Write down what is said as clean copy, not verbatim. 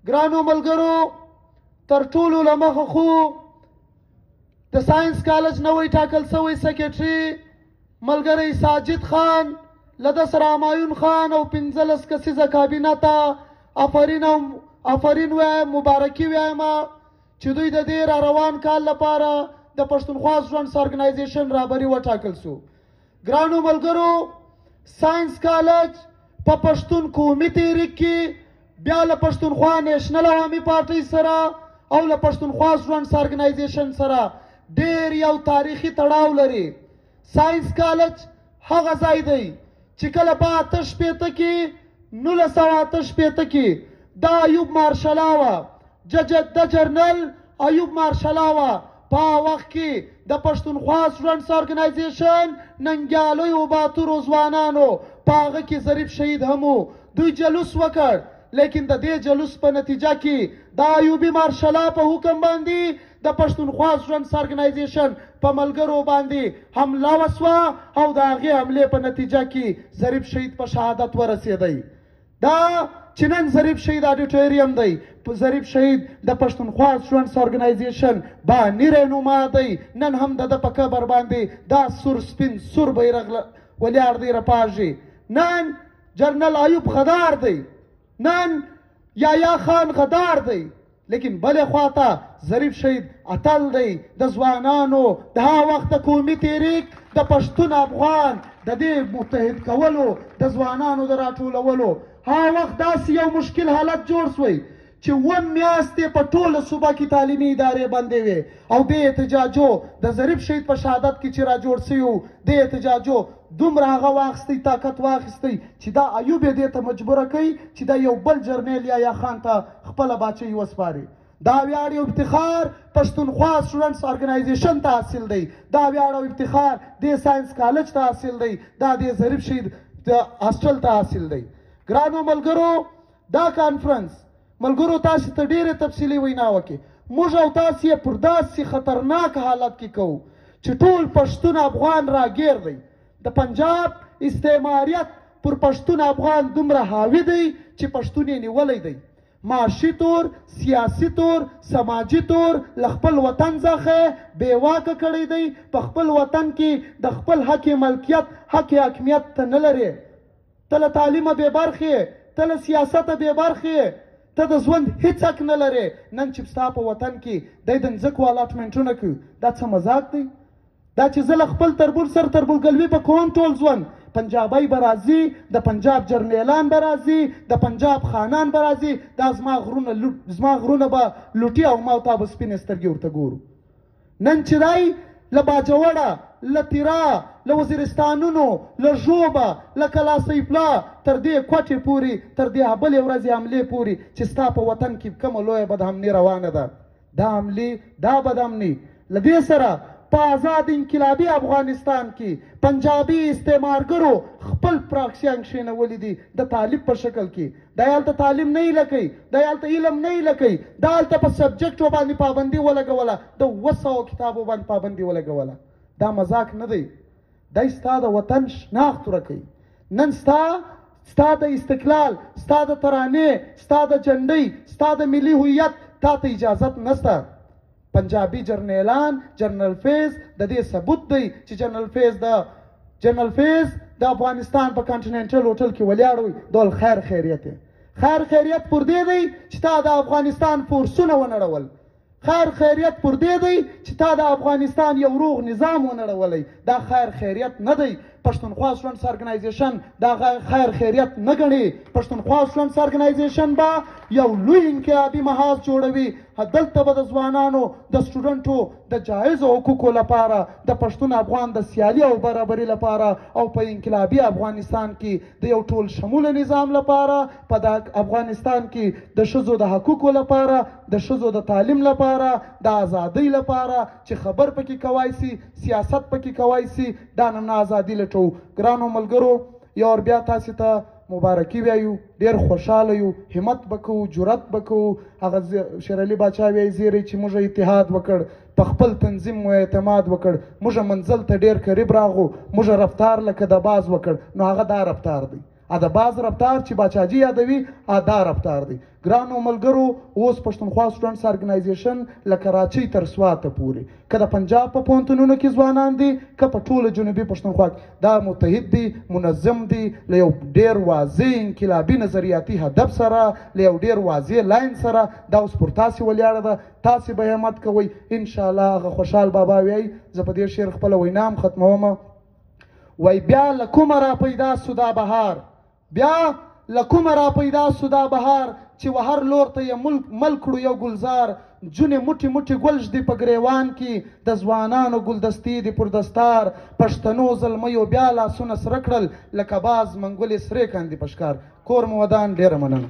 ګرانو ملګرو، تر ټولو له مخه خو د ساینس کالج نوی ټاکل سوی سیکیټری ملګری ساجد خان له ده سره همایون خان او 15 کسیزه کابینه ته آفرین وایم، مبارکي وایم چې دوی د دې را روان کال لپاره د پښتونخوا سټوډنټ ارګنایزیشن رهبري وټاکل سو. ګرانو ملګرو، ساینس کالج په پښتون قومي تحریک کې بیا له پښتونخوا نیشنل عوامي پارټۍ سره او له پښتونخوا سټوډنټ ارګنایزیشن سره ډېر یو تاریخي تړاو لري. ساینس کالج هغه ځای دی چې کله په 88 کې 1988 کې دا ایوب مارشالاوه د جرنل ایوب مارشالاوه په وخت کې د پښتونخوا سټوډنټ ارګنایزیشن ننګیالیو باتورو ځوانانو په هغه کې ظریف شهید هم و. دوی جلوس وکړ، لیکن د دې جلوس په نتیجه کې د ایوبي مارشالا په حکم باندې د پښتونخوا سټوډنټ ارګنایزیشن په ملګرو باندې حمله وسوه او د هغې حملې په نتیجه کې ظریف شهید په شهادت ورسېدی. دا چې نن ظریف شهید اډیټوریم دی، ظریف شهید د پښتونخوا سټوډنټ ارګنایزیشن بانی رهنما دی. نن هم د ده په قبر باندې دا سور سپین سور بیرغ ولیار دی رپاږي. نن جنرال ایوب غدار دی، نن یایا خان غدار دی، لیکن بلې خواته ظریف شهید اتل دی د ځوانانو د هغه وخت د قومي تحریک د پښتون افغان د دې متحد کولو د ځوانانو د راټولولو. هغه وخت داسې یو مشکل حالت جوړ سوی چې 1 میاشتې په ټوله صوبه کې تعلیمي ادارې بندې وې او دې احتجاجو د ظریف شهید په شهادت کې چې را جوړ سوي وو، دې احتجاجو دومره هغه واخیستی، طاقت واخیستی چې دا ایوب یې دې ته مجبوره کوي چې دا یو بل جرنیل یا خان ته خپله باچۍ وسپاري. دا ویاړ او افتخار پښتونخوا سټوډنټس ارګنایزیشن ته حاصل دی، دا ویاړ او افتخار دې ساینس کالج ته حاصل دی، دا دې ظریف شهید د هاسټل ته حاصل دی. ګرانو ملګرو، دا کانفرنس ملګرو تاسو ته ډېرې تفصیلي وینا وکړي. موږ او تاسو یې پر داسې خطرناک حالت کې کوو چې ټول پښتون افغان راګیر دی. د پنجاب استعماریت پر پښتون افغان دومره حاوي دی چې پښتون یې نیولی دی. معاشي طور، سیاسي طور، سماجي طور له خپل وطن څخه بېواکه کړی دی. په خپل وطن کې د خپل حق ملکیت، حق حاکمیت ته نه لري. ته له تعلیمه بې برخې، ته له سیاسته بې برخې، ته د ژوند هیڅ حق نه لرې. نن چې ستا په وطن کې دی د ځمکو الاټمنټونه کوي، دا څه مذاق دی؟ دا چې زه له خپل تربور سر تربورګلوي به کوم ټول ژوند، پنجابی به راځي، د پنجاب جرنیلان به راځي، د پنجاب خانان به راځي، دا زما غرونه به لوټي او ما او تا به سپینې سترګې ورته ګورو. نن چې دی له باجوړه، له تیرا، له وزیرستانونو، له ژوبه، له کلاسیفلا تر دې کوټې پورې، تر دې بلې ورځې حملې پورې چې ستا په وطن کې کومه لویه بدامني روانه ده، دا حملې، دا بدامني له دې سره په آزاد انقلابي افغانستان کې پنجابي استعمارګرو خپل پراکسیان کښېنولي دي د طالب په شکل کې. دا هلته تعلیم نه ایله کوي، دا هلته علم نه ایله کوي، دا هلته په سبجکټو باندې پابندي ولګوله، د 200 کتابو باندې پابندي ولګوله. دا مذاق نه دی، دی ستا د وطن شناخت ورکوي. نن ستا د استقلال، ستا د ترانې، ستا د جنډۍ، ستا د ملي هویت تا ته اجازت نشته. پنجابي جرنیلان، جنرال فیض د دې ثبوت دی چې جنرال فیض د افغانستان په کانټیننټل هوټل کې ولاړ وي. ډول خیر خیریت دی، خیر خیریت پر دې دی چې تا د افغانستان فورسونه ونړول، خیر خیریت پر دې دی چې تا د افغانستان یو روغ نظام ونړولی. دا خیر خیریت نه دی. پښتونخوا سټوډنټس ارګنایزیشن دا خیر خیریت نه ګڼي. پښتونخوا سټوډنټس ارګنایزیشن به یو لوی انقلابي محاذ جوړوي. دلته به د ځوانانو، د سټوډنټو د جایزو حقوقو لپاره، د پښتون افغان د سیالي او برابري لپاره او په انقلابي افغانستان کې د یو ټول شموله نظام لپاره، په د افغانستان کې د ښځو د حقوقو لپاره، د ښځو د تعلیم لپاره، د ازادۍ لپاره چې خبر پکې کوای سي، سیاست پکې کوای سي، دا نن ازادي لټو. ګرانو ملګرو، یو بیا تاسو ته مبارکي وایو، ډېر خوشحاله یو، همت به کوو، جرأت به کوو. هغه شېرعلي باچا وایي زیری چې موږ اتحاد وکړ، په خپل تنظیم مو اعتماد وکړ، موږ منزل ته ډېر قریب راغو، موږ رفتار لکه د باز وکړ. نو هغه دا رفتار دی، د باز رفتار چې باچاجي یادوي دا رفتار دی. ګرانو ملګرو، اوس پښتونخوا سټوډنټس ارګنایزیشن له کراچۍ تر سواته پورې که د پنجاب په پوهنتونونو کې ځوانان دي که په ټوله جنوبي پښتونخوا کې دا متحد دي، منظم دي، له یو ډېر واضح انقلابي نظریاتي هدف سره، له یو ډېر واضح لاین سره. دا اوس پر تاسې ولاړه ده، تاسې به همت کوئ. انشاءالله هغه خوشحال بابا وایي، زه په دې شعر خپله وینا هم ختمومه. وای بیا له کومه را پیدا سو دا بهار، بیا له کومه را پیدا سو دا بهار، چې و هر لور ته یې مل کړو یو ګلزار. جونې موټي موټي ګل ږدي په ګریوان کې، د ځوانانو ګلدستې دي پر دستار. پښتنو زلمیو بیا لاسونه سره کړل، لکه باز منګولې سرې کاندي په ښکار. کور مو ودان، ډېره مننه.